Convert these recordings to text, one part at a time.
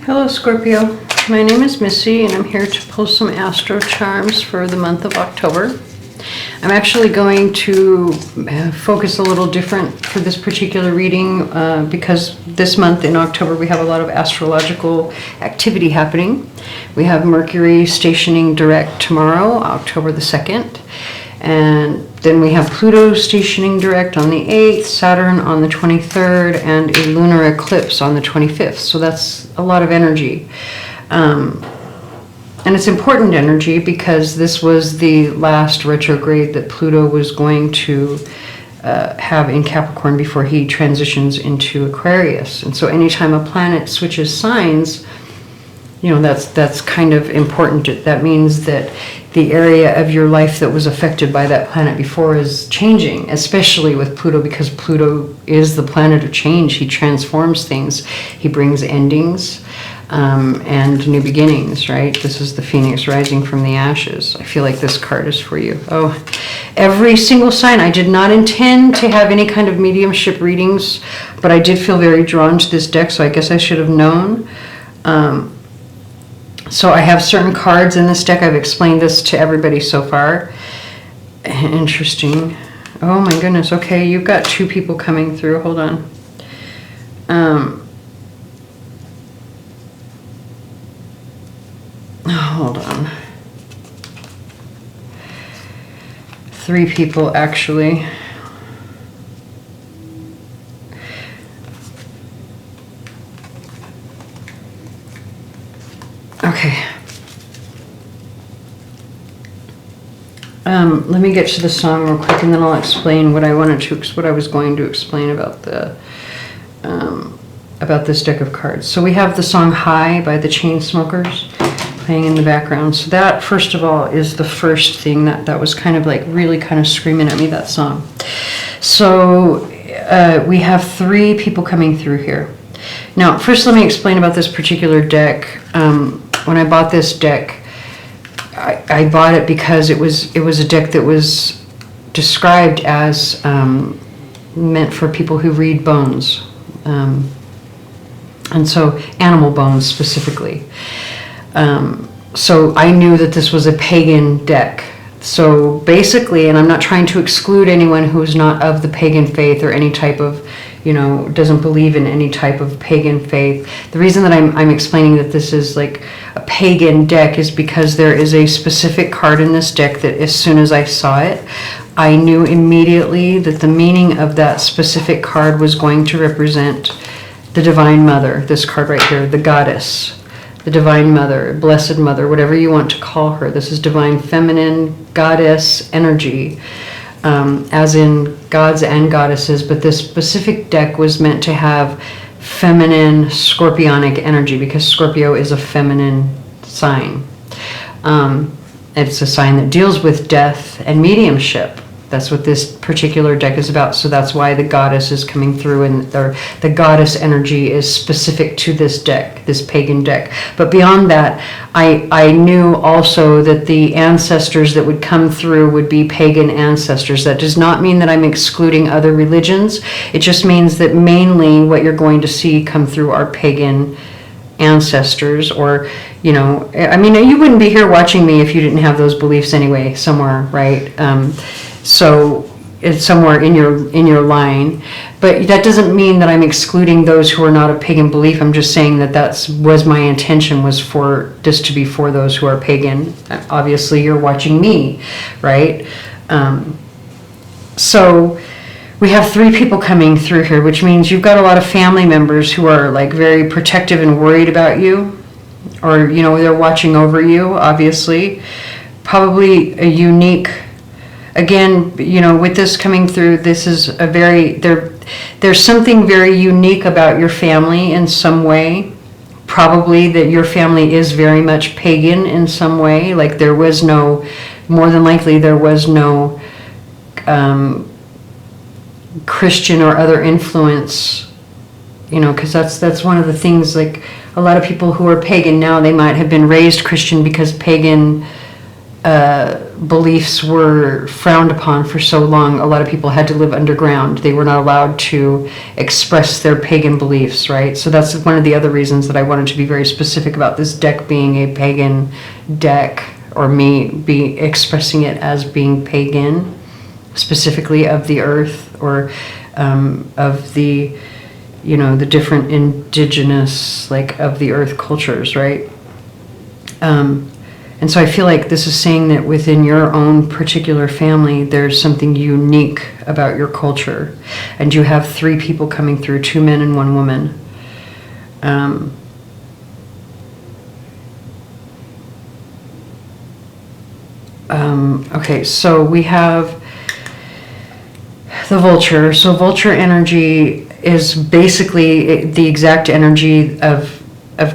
Hello Scorpio, my name is Missy and I'm here to pull some AstroCharms for the month of October. I'm actually going to focus a little different for this particular reading because this month in October we have a lot of astrological activity happening. We have Mercury stationing direct tomorrow, October the 2nd. And then we have Pluto stationing direct on the 8th, Saturn on the 23rd, and a lunar eclipse on the 25th. So that's a lot of energy. And it's important energy because this was the last retrograde that Pluto was going to have in Capricorn before he transitions into Aquarius. And so anytime a planet switches signs, you know, that's kind of important. That means that the area of your life that was affected by that planet before is changing, especially with Pluto, because Pluto is the planet of change. He transforms things. He brings endings and new beginnings, right? This is the Phoenix rising from the ashes. I feel like this card is for you. Oh, every single sign. I did not intend to have any kind of mediumship readings, but I did feel very drawn to this deck, so I guess I should have known. So I have certain cards in this deck. I've explained this to everybody so far. Interesting. Oh my goodness. Okay, you've got two people coming through. Hold on. Hold on. Three people actually. Okay. Let me get to the song real quick, and then I'll explain what I was going to explain about the about this deck of cards. So we have the song "High" by the Chainsmokers playing in the background. So that, first of all, is the first thing that was kind of like really kind of screaming at me, that song. So we have three people coming through here. Now, first, let me explain about this particular deck. When I bought this deck, I bought it because it was a deck that was described as meant for people who read bones, and so animal bones specifically. So I knew that this was a pagan deck. So basically, and I'm not trying to exclude anyone who's not of the pagan faith or any type of, you know, doesn't believe in any type of pagan faith. The reason that I'm explaining that this is like a pagan deck is because there is a specific card in this deck that as soon as I saw it, I knew immediately that the meaning of that specific card was going to represent the Divine Mother. This card right here, the Goddess, the Divine Mother, Blessed Mother, whatever you want to call her. This is Divine Feminine Goddess energy. As in gods and goddesses, but this specific deck was meant to have feminine scorpionic energy because Scorpio is a feminine sign. It's a sign that deals with death and mediumship. That's what this particular deck is about. So that's why the goddess is coming through, and the goddess energy is specific to this deck, this pagan deck. But beyond that, I knew also that the ancestors that would come through would be pagan ancestors. That does not mean that I'm excluding other religions. It just means that mainly what you're going to see come through are pagan ancestors, or, you know, I mean, you wouldn't be here watching me if you didn't have those beliefs anyway, somewhere, right? So it's somewhere in your line, but that doesn't mean that I'm excluding those who are not of pagan belief. I'm just saying that was my intention, was for this to be for those who are pagan. Obviously, you're watching me, right? So we have three people coming through here, which means you've got a lot of family members who are like very protective and worried about you, or, you know, they're watching over you, obviously. Probably a unique, again, you know, with this coming through, this is a very, there's something very unique about your family in some way. Probably that your family is very much pagan in some way. Like there was no, more than likely there was no Christian or other influence, you know, because that's one of the things, like a lot of people who are pagan now, they might have been raised Christian because pagan beliefs were frowned upon for so long, a lot of people had to live underground. They were not allowed to express their pagan beliefs, right? So that's one of the other reasons that I wanted to be very specific about this deck being a pagan deck, or me be expressing it as being pagan, specifically of the earth, or of the, you know, the different indigenous, like, of the earth cultures, right? And so I feel like this is saying that within your own particular family, there's something unique about your culture. And you have 3 people coming through, 2 men and 1 woman. Okay, so we have the vulture. So vulture energy is basically the exact energy of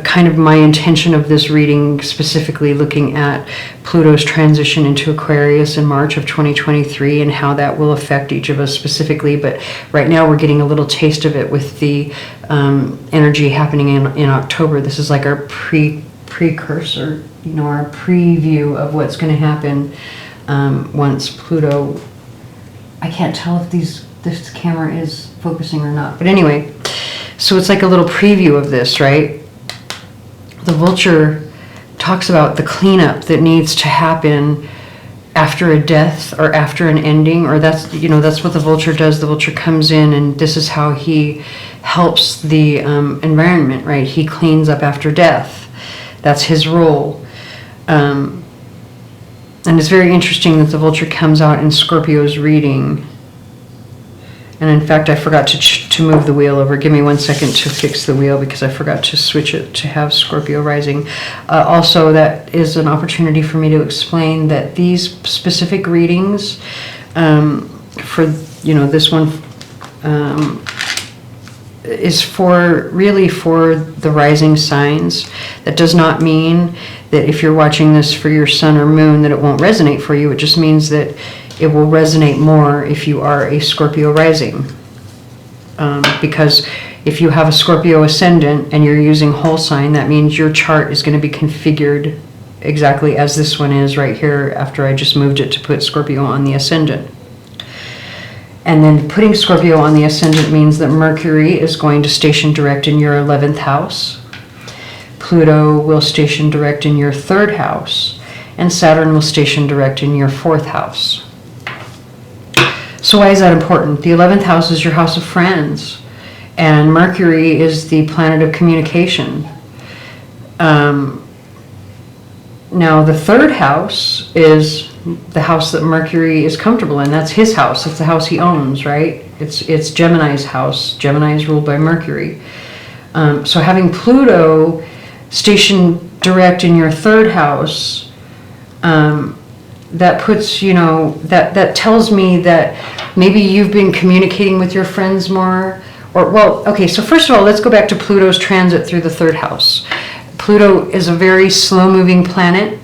kind of my intention of this reading, specifically looking at Pluto's transition into Aquarius in March of 2023 and how that will affect each of us specifically. But right now we're getting a little taste of it with the energy happening in October. This is like our precursor, you know, our preview of what's going to happen once Pluto... I can't tell if this camera is focusing or not. But anyway, so it's like a little preview of this, right? The vulture talks about the cleanup that needs to happen after a death or after an ending, or that's, you know, that's what the vulture does. The vulture comes in, and this is how he helps the environment, right? He cleans up after death. That's his role. And it's very interesting that the vulture comes out in Scorpio's reading. And in fact, I forgot to move the wheel over. Give me 1 second to fix the wheel, because I forgot to switch it to have Scorpio rising. Also, that is an opportunity for me to explain that these specific readings, for, you know, this one is really for the rising signs. That does not mean that if you're watching this for your sun or moon that it won't resonate for you. It just means that it will resonate more if you are a Scorpio rising. Because if you have a Scorpio ascendant and you're using whole sign, that means your chart is going to be configured exactly as this one is right here, after I just moved it to put Scorpio on the ascendant. And then putting Scorpio on the ascendant means that Mercury is going to station direct in your 11th house. Pluto will station direct in your 3rd house. And Saturn will station direct in your 4th house. So why is that important? The 11th house is your house of friends. And Mercury is the planet of communication. Now the 3rd house is the house that Mercury is comfortable in. That's his house. It's the house he owns, right? It's Gemini's house. Gemini is ruled by Mercury. So having Pluto stationed direct in your 3rd house, that puts, you know, that tells me that maybe you've been communicating with your friends more. Or, well, okay, so first of all, let's go back to Pluto's transit through the 3rd house. Pluto is a very slow-moving planet.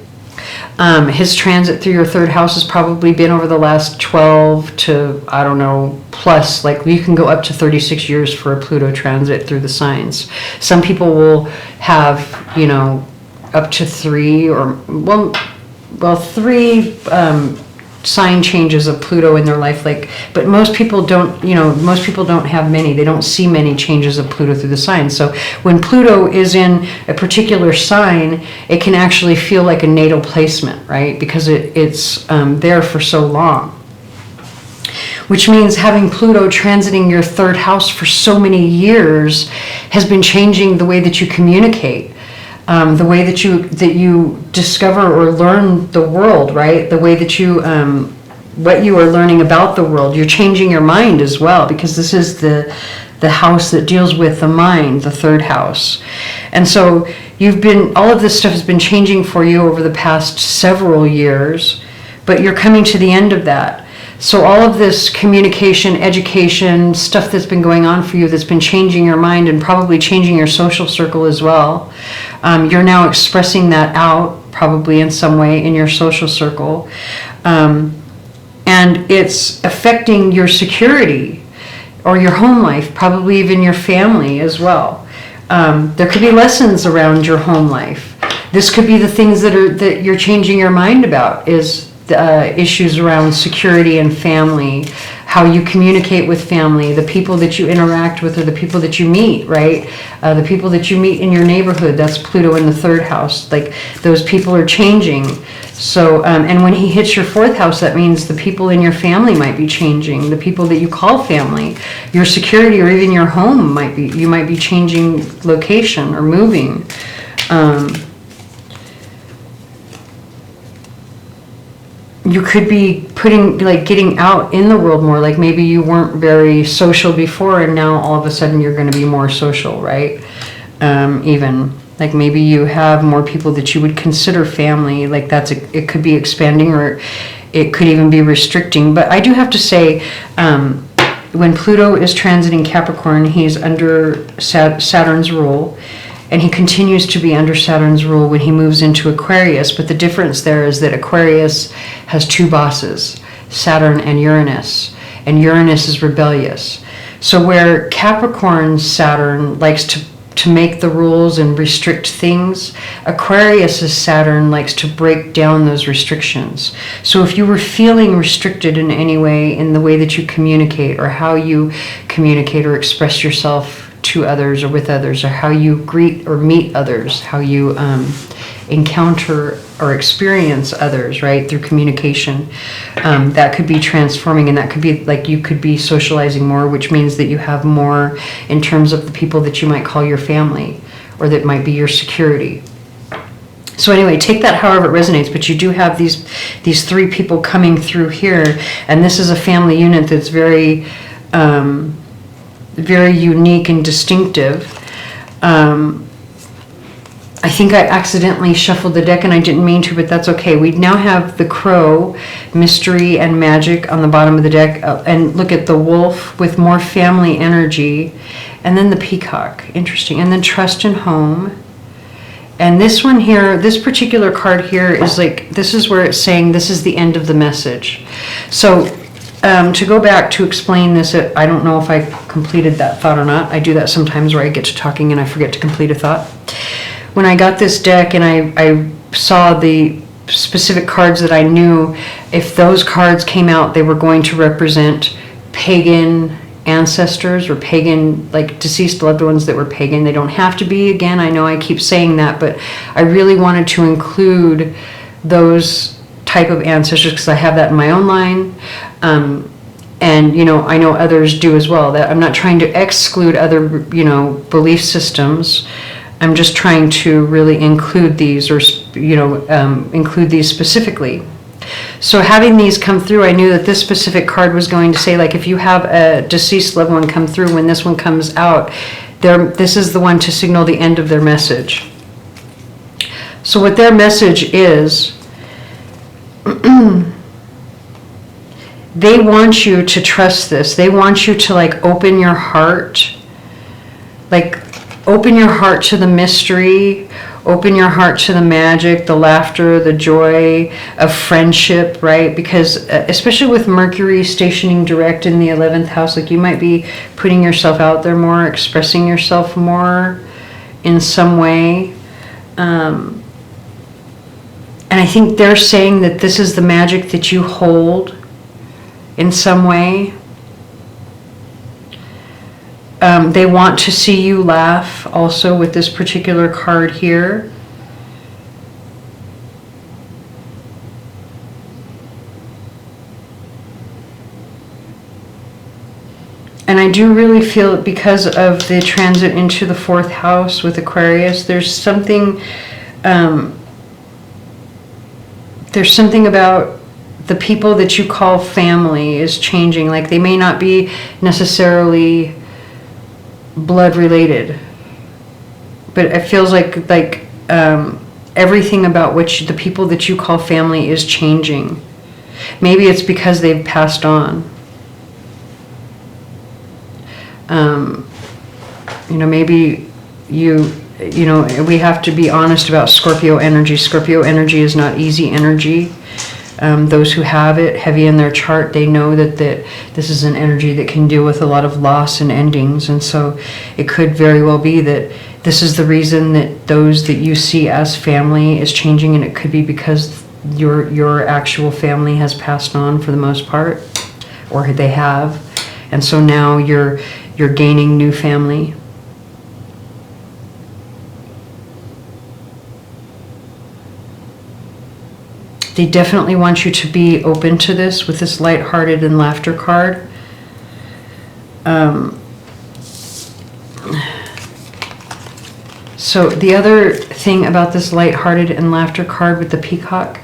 His transit through your 3rd house has probably been over the last 12 to, I don't know, plus, like you can go up to 36 years for a Pluto transit through the signs. Some people will have, you know, up to 3 or, well, 3 sign changes of Pluto in their life, like, but most people don't, you know, most people don't have many. They don't see many changes of Pluto through the signs. So when Pluto is in a particular sign, it can actually feel like a natal placement, right? Because it's there for so long. Which means having Pluto transiting your 3rd house for so many years has been changing the way that you communicate. The way that you discover or learn the world, right? The way that you, what you are learning about the world. You're changing your mind as well, because this is the house that deals with the mind, the 3rd house. And so all of this stuff has been changing for you over the past several years, but you're coming to the end of that. So all of this communication, education, stuff that's been going on for you, that's been changing your mind and probably changing your social circle as well. You're now expressing that out, probably in some way in your social circle. And it's affecting your security or your home life, probably even your family as well. There could be lessons around your home life This could be the things that you're changing your mind about, is issues around security and family, how you communicate with family, the people that you interact with, or the people that you meet, right? The people that you meet in your neighborhood, that's Pluto in the 3rd house. Like, those people are changing. So, and when he hits your 4th house, that means the people in your family might be changing. The people that you call family, your security, or even your home you might be changing location or moving. You could be getting out in the world more. Like, maybe you weren't very social before, and now all of a sudden you're going to be more social, right? Even like, maybe you have more people that you would consider family. Like, it could be expanding, or it could even be restricting. But I do have to say, when Pluto is transiting Capricorn, he's under Saturn's rule. And he continues to be under Saturn's rule when he moves into Aquarius. But the difference there is that Aquarius has 2 bosses, Saturn and Uranus. And Uranus is rebellious. So where Capricorn's Saturn likes to make the rules and restrict things, Aquarius's Saturn likes to break down those restrictions. So if you were feeling restricted in any way, in the way that you communicate, or how you communicate or express yourself to others or with others, or how you greet or meet others, how you encounter or experience others, right, through communication, that could be transforming. And that could be like, you could be socializing more, which means that you have more in terms of the people that you might call your family, or that might be your security. So anyway, take that however it resonates, but you do have these 3 people coming through here, and this is a family unit that's very very unique and distinctive. I think I accidentally shuffled the deck, and I didn't mean to, but that's okay. We now have the Crow, mystery and magic, on the bottom of the deck, and look at the Wolf with more family energy, and then the Peacock, interesting, and then trust and home. And this one here, this particular card here is like, this is where it's saying this is the end of the message. So to go back to explain this, I don't know if I completed that thought or not. I do that sometimes, where I get to talking and I forget to complete a thought. When I got this deck and I saw the specific cards that I knew, if those cards came out, they were going to represent pagan ancestors, or pagan, like deceased loved ones that were pagan. They don't have to be, again, I know I keep saying that, but I really wanted to include those type of ancestors because I have that in my own line. And, I know others do as well. That I'm not trying to exclude other, belief systems. I'm just trying to really include these, or, include these specifically. So having these come through, I knew that this specific card was going to say, like, if you have a deceased loved one come through, when this one comes out, this is the one to signal the end of their message. So what their message is, they want you to trust this. They want you to, like, open your heart. Like, open your heart to the mystery. Open your heart to the magic, the laughter, the joy of friendship, right? Because especially with Mercury stationing direct in the 11th house, like, you might be putting yourself out there more, expressing yourself more in some way. And I think they're saying that this is the magic that you hold in some way. They want to see you laugh also with this particular card here. And I do really feel it because of the transit into the 4th house with Aquarius. There's something about the people that you call family is changing. Like, they may not be necessarily blood related, but it feels like everything about the people that you call family is changing. Maybe it's because they've passed on. Maybe we have to be honest about Scorpio energy. Scorpio energy is not easy energy. Those who have it heavy in their chart, they know that this is an energy that can deal with a lot of loss and endings. And so it could very well be that this is the reason that those that you see as family is changing, and it could be because your actual family has passed on for the most part, or they have, and so now you're gaining new family. They definitely want you to be open to this with this lighthearted and laughter card. So the other thing about this lighthearted and laughter card with the peacock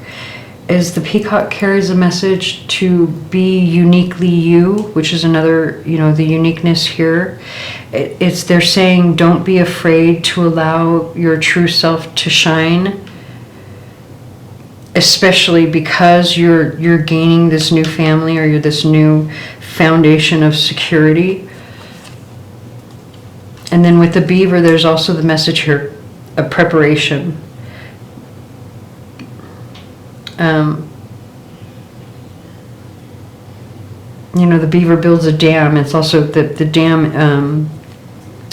is the peacock carries a message to be uniquely you, which is another, the uniqueness here. They're saying don't be afraid to allow your true self to shine, especially because you're gaining this new family, or you're this new foundation of security. And then with the beaver, there's also the message here, a preparation. The beaver builds a dam. It's also the dam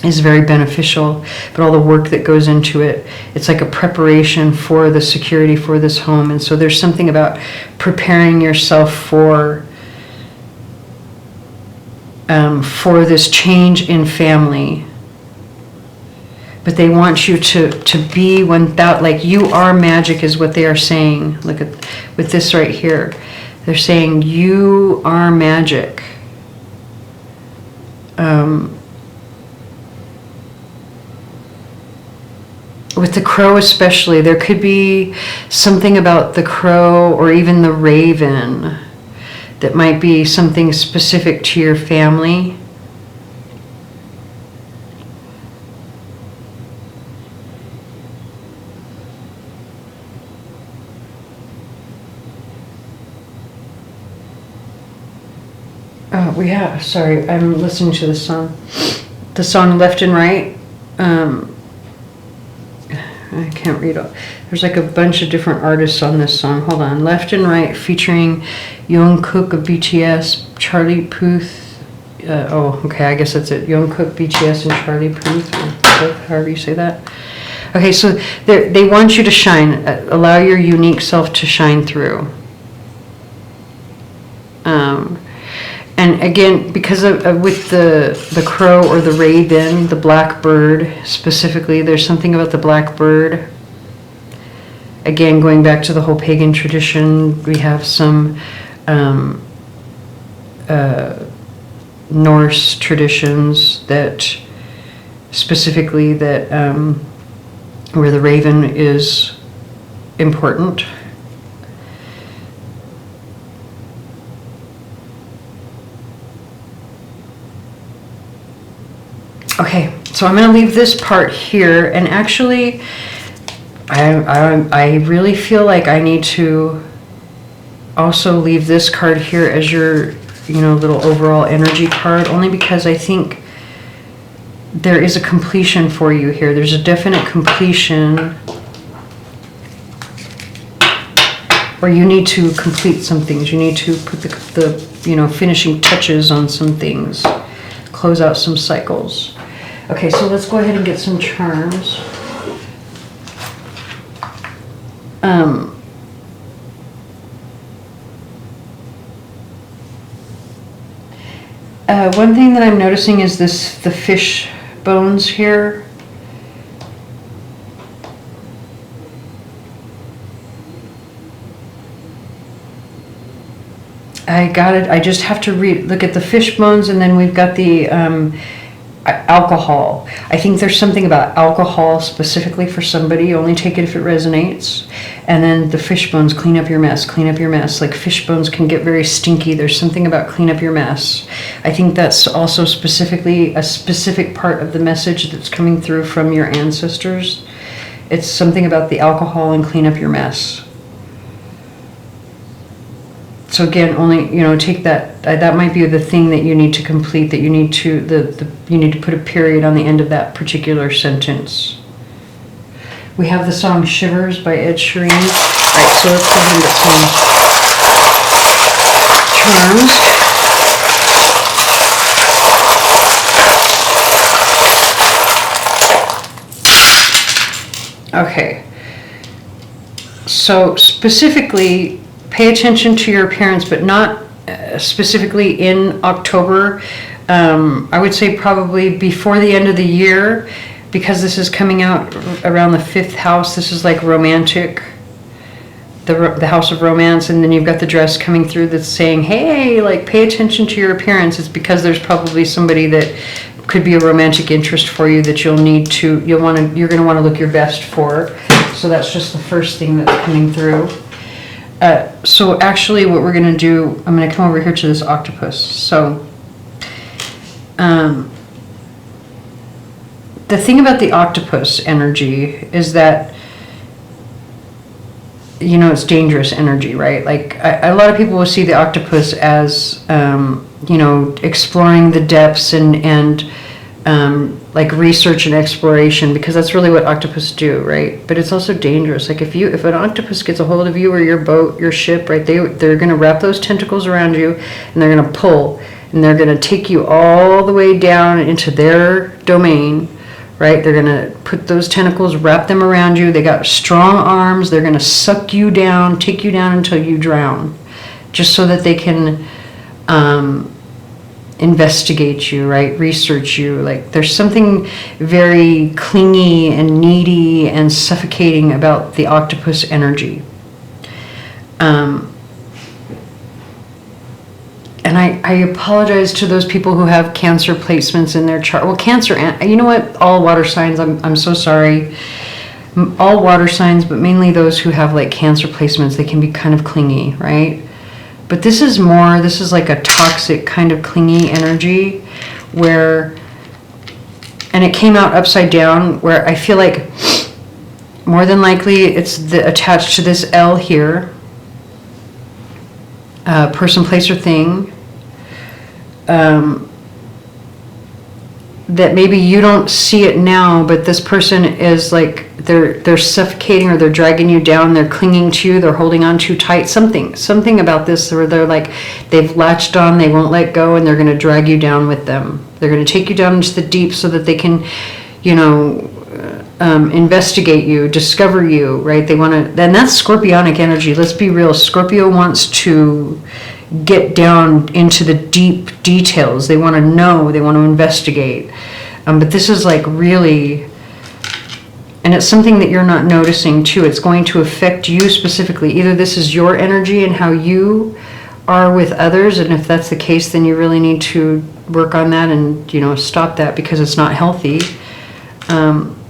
is very beneficial, but all the work that goes into it, it's like a preparation for the security for this home. And so there's something about preparing yourself for this change in family. But they want you to be without, like, you are magic is what they are saying. Look at with this right here. They're saying you are magic. With the crow especially, there could be something about the crow or even the raven that might be something specific to your family. Sorry, I'm listening to the song. The song Left and Right. I can't read all. There's like a bunch of different artists on this song. Hold on. Left and Right featuring Jungkook of BTS, Charlie Puth. Okay, I guess that's it. Jungkook, BTS, and Charlie Puth, or however you say that. Okay, so they want you to shine. Allow your unique self to shine through. And again, because with the crow or the raven, the blackbird specifically, there's something about the blackbird. Again, going back to the whole pagan tradition, we have some Norse traditions that specifically where the raven is important. Okay, so I'm going to leave this part here, and actually, I really feel like I need to also leave this card here as your, little overall energy card, only because I think there is a completion for you here. There's a definite completion, or you need to complete some things. You need to put the finishing touches on some things, close out some cycles. Okay, so let's go ahead and get some charms. One thing that I'm noticing is the fish bones here. I got it. I just have to look at the fish bones, and then we've got the alcohol. I think there's something about alcohol specifically for somebody. Only take it if it resonates. And then the fish bones, clean up your mess, clean up your mess. Like, fish bones can get very stinky. There's something about clean up your mess. I think that's also specifically a specific part of the message that's coming through from your ancestors. It's something about the alcohol and clean up your mess. So again, only, take that. That might be the thing that you need to complete. That you need to you need to put a period on the end of that particular sentence. We have the song "Shivers" by Ed Sheeran. All right, so let's go ahead and get some charms. Okay. So specifically, pay attention to your appearance, but not specifically in October. I would say probably before the end of the year, because this is coming out around the 5th house. This is like romantic, the house of romance, and then you've got the dress coming through that's saying, hey, like, pay attention to your appearance. It's because there's probably somebody that could be a romantic interest for you that you're going to want to look your best for. So that's just the first thing that's coming through. So actually what we're going to do, I'm going to come over here to this octopus. So the thing about the octopus energy is that, you know, it's dangerous energy, right? Like a lot of people will see the octopus as, you know, exploring the depths and like research and exploration, because that's really what octopus do, right? But it's also dangerous. Like if an octopus gets a hold of you or your boat, your ship, right? They're going to wrap those tentacles around you, and they're going to pull, and they're going to take you all the way down into their domain, right? They're going to put those tentacles, wrap them around you. They got strong arms. They're going to suck you down, take you down until you drown, just so that they can investigate you, right? Research you. Like there's something very clingy and needy and suffocating about the octopus energy. And I apologize to those people who have Cancer placements in their chart. Well, Cancer, you know what? All water signs, I'm so sorry. All water signs, but mainly those who have like Cancer placements, they can be kind of clingy, right? But this is like a toxic kind of clingy energy where, and it came out upside down, where I feel like more than likely it's attached to this L here, person, place, or thing, that maybe you don't see it now, but this person is like, they're suffocating, or they're dragging you down, they're clinging to you, they're holding on too tight, something about this where they're like, they've latched on, they won't let go, and they're going to drag you down with them. They're going to take you down into the deep so that they can, you know, investigate you, discover you, right? They want to, and that's Scorpionic energy. Let's be real. Scorpio wants to get down into the deep details. They want to know, they want to investigate. But this is like really, and it's something that you're not noticing too. It's going to affect you specifically. Either this is your energy and how you are with others, and if that's the case, then you really need to work on that and, you know, stop that, because it's not healthy.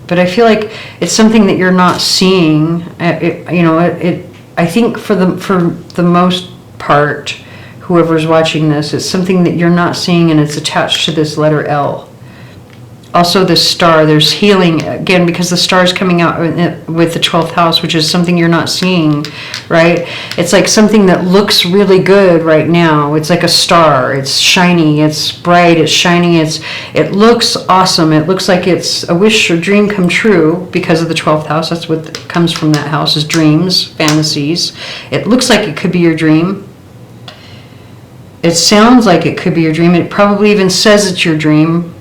But I feel like it's something that you're not seeing. I think for the most part, whoever's watching this, it's something that you're not seeing, and it's attached to this letter L. Also, this star, there's healing, again, because the star is coming out with the 12th house, which is something you're not seeing, right? It's like something that looks really good right now. It's like a star. It's shiny, it's bright, it's shiny, it looks awesome. It looks like it's a wish or dream come true because of the 12th house. That's what comes from that house, is dreams, fantasies. It looks like it could be your dream. It sounds like it could be your dream. It probably even says it's your dream.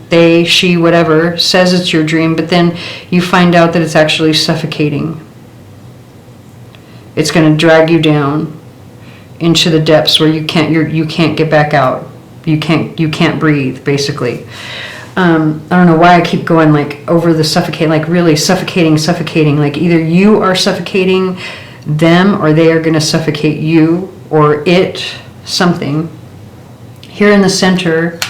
They, she, whatever, says it's your dream, but then you find out that it's actually suffocating. It's going to drag you down into the depths where you can't get back out. You can't breathe, basically. I don't know why I keep going like over the suffocating, like really suffocating. Like either you are suffocating them, or they are going to suffocate you, or something. Here in the center,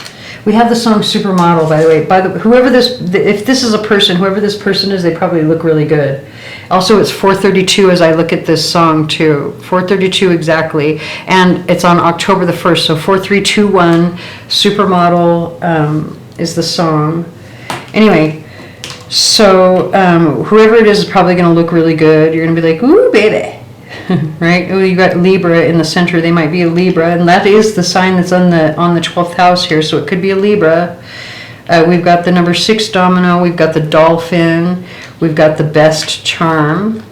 we have the song Supermodel, by the way. If this is a person, whoever this person is, they probably look really good. Also, it's 4:32 as I look at this song too. 4:32 exactly. And it's on October the 1st. So 4321, Supermodel is the song. Anyway, so whoever it is probably going to look really good. You're going to be like, ooh, baby. Right? Oh, you got Libra in the center. They might be a Libra, and that is the sign that's on the 12th house here. So it could be a Libra. We've got the number 6 domino. We've got the dolphin. We've got the best charm.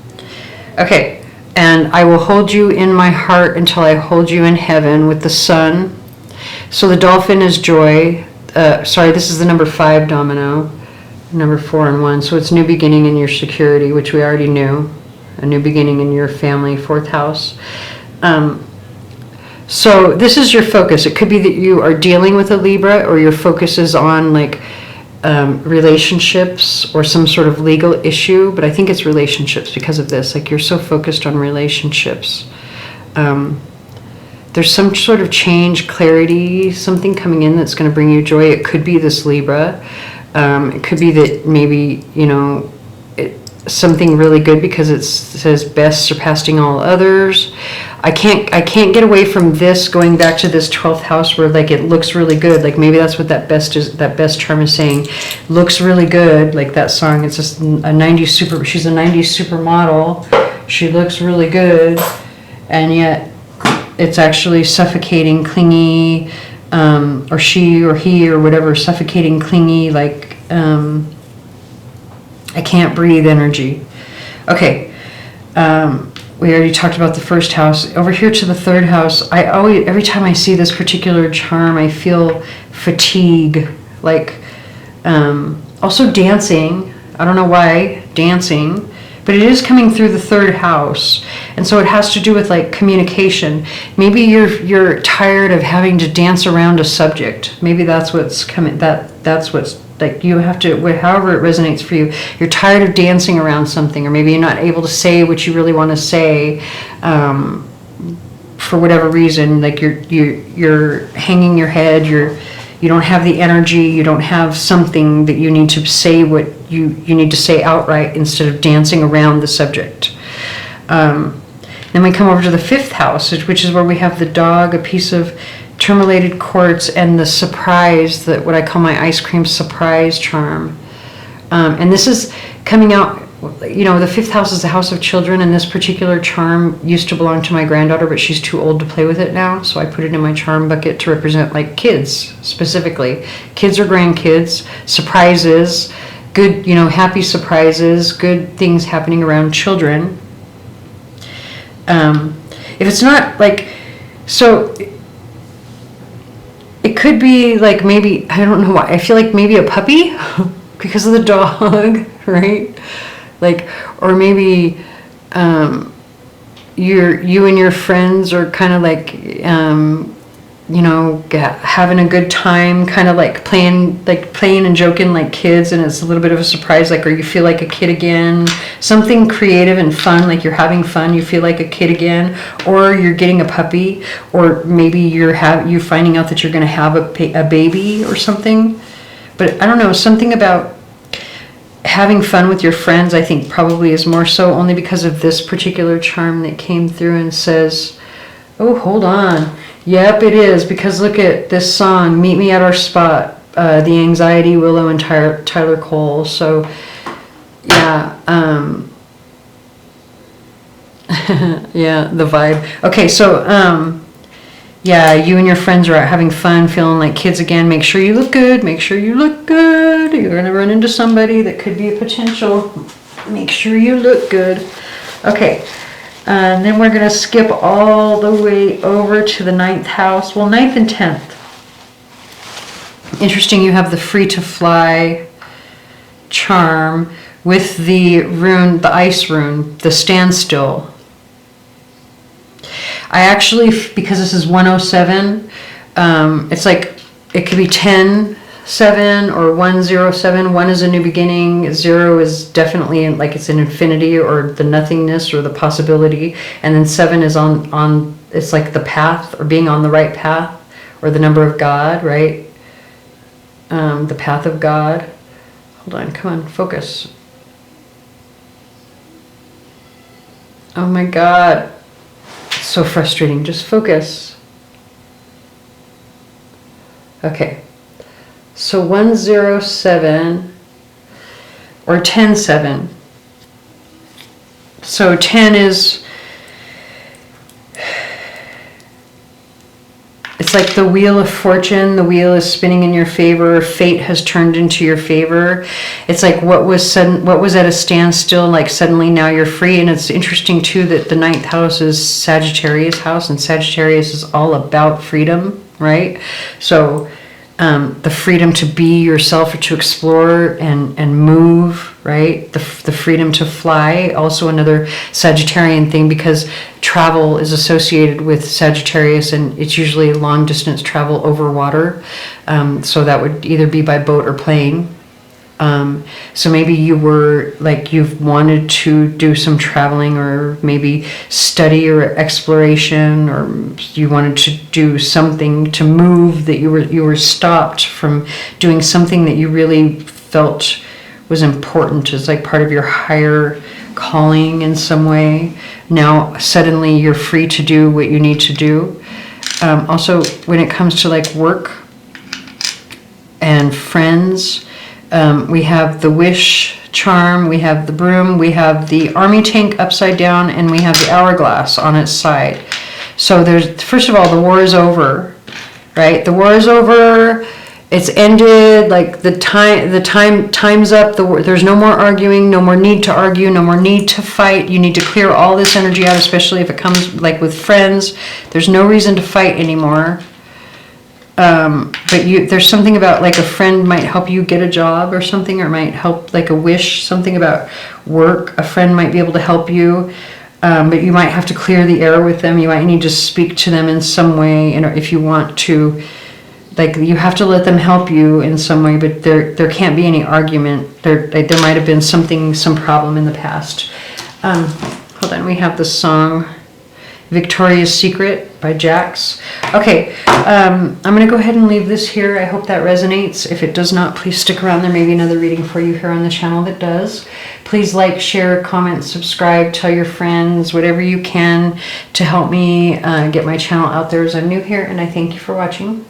Okay, and I will hold you in my heart until I hold you in heaven with the sun. So the dolphin is joy. Sorry, this is the number 5 domino. Number 4 and 1. So it's new beginning in your security, which we already knew. A new beginning in your family, 4th house. So this is your focus. It could be that you are dealing with a Libra, or your focus is on like relationships or some sort of legal issue. But I think it's relationships because of this. Like you're so focused on relationships. There's some sort of change, clarity, something coming in that's going to bring you joy. It could be this Libra. It could be that maybe, you know, something really good because it says best surpassing all others. I can't get away from this, going back to this 12th house where like it looks really good. Like maybe that's what that best charm is saying. Looks really good, like that song. It's just she's a 90s supermodel. She looks really good, and yet it's actually suffocating, clingy, or she or he or whatever, suffocating, clingy, like I can't breathe energy. Okay, we already talked about the 1st house. Over here to the 3rd house, every time I see this particular charm, I feel fatigue, like also dancing. I don't know why, dancing. But it is coming through the 3rd house, and so it has to do with like communication. Maybe you're tired of having to dance around a subject. Maybe that's what's coming. That's what's like you have to. However it resonates for you. You're tired of dancing around something, or maybe you're not able to say what you really want to say for whatever reason. Like you're hanging your head. You don't have the energy, you don't have something that you need to say what you need to say outright instead of dancing around the subject. Then we come over to the 5th house, which is where we have the dog, a piece of tourmalated quartz, and the surprise, what I call my ice cream surprise charm. And this is coming out, you know, the 5th house is the house of children, and this particular charm used to belong to my granddaughter, but she's too old to play with it now, so I put it in my charm bucket to represent like kids specifically. Kids or grandkids, surprises, good, you know, happy surprises, good things happening around children. If it's not like, so it could be like maybe, I don't know why, I feel like maybe a puppy because of the dog, right? Like, or maybe you and your friends are kind of like, you know, having a good time, kind of like playing and joking like kids, and it's a little bit of a surprise, like, or you feel like a kid again, something creative and fun, like you're having fun, you feel like a kid again, or you're getting a puppy, or maybe you're finding out that you're going to have a baby or something. But I don't know, something about having fun with your friends, I think probably is more so only because of this particular charm that came through and says, oh, hold on. Yep, it is, because look at this song, Meet Me at Our Spot, The Anxiety, Willow, and Tyler Cole. So, yeah, yeah, the vibe. Okay, so, yeah, you and your friends are out having fun, feeling like kids again. Make sure you look good. Make sure you look good. You're going to run into somebody that could be a potential. Make sure you look good. Okay. And then we're going to skip all the way over to the 9th house. Well, 9th and 10th. Interesting, you have the free to fly charm with the rune, the ice rune, the standstill. I actually, because this is 107, it's like, it could be 10-7 or 107. 1 is a new beginning. 0 is definitely like it's an infinity or the nothingness or the possibility. And then 7 is on it's like the path or being on the right path or the number of God, right? The path of God. Hold on, come on, focus. Oh my God. It's so frustrating. Just focus. Okay. So 107 or 10-7. So 10 is, it's like the wheel of fortune. The wheel is spinning in your favor. Fate has turned into your favor. It's like what was at a standstill, like suddenly now you're free. And it's interesting too that the 9th house is Sagittarius house, and Sagittarius is all about freedom, right? So the freedom to be yourself or to explore and move, right? The freedom to fly, also another Sagittarian thing, because travel is associated with Sagittarius, and it's usually long distance travel over water. So that would either be by boat or plane. So maybe you were like, you've wanted to do some traveling, or maybe study or exploration, or you wanted to do something to move, that you were stopped from doing something that you really felt was important, as like part of your higher calling in some way. Now suddenly you're free to do what you need to do. Also, when it comes to like work and friends, we have the wish charm, we have the broom, we have the army tank upside down, and we have the hourglass on its side. So there's, first of all, the war is over, right? The war is over. It's ended. Like time's up. There's no more arguing, no more need to argue, no more need to fight. You need to clear all this energy out, especially if it comes like with friends. There's no reason to fight anymore. But there's something about like a friend might help you get a job or something, or might help like a wish, something about work. A friend might be able to help you, but you might have to clear the air with them. You might need to speak to them in some way, and if you want to, like, you have to let them help you in some way. But there can't be any argument. There might have been some problem in the past. Hold on, we have the song Victoria's Secret by Jax. Okay, I'm going to go ahead and leave this here. I hope that resonates. If it does not, please stick around. There may be another reading for you here on the channel that does. Please like, share, comment, subscribe, tell your friends, whatever you can to help me get my channel out there as I'm new here. And I thank you for watching.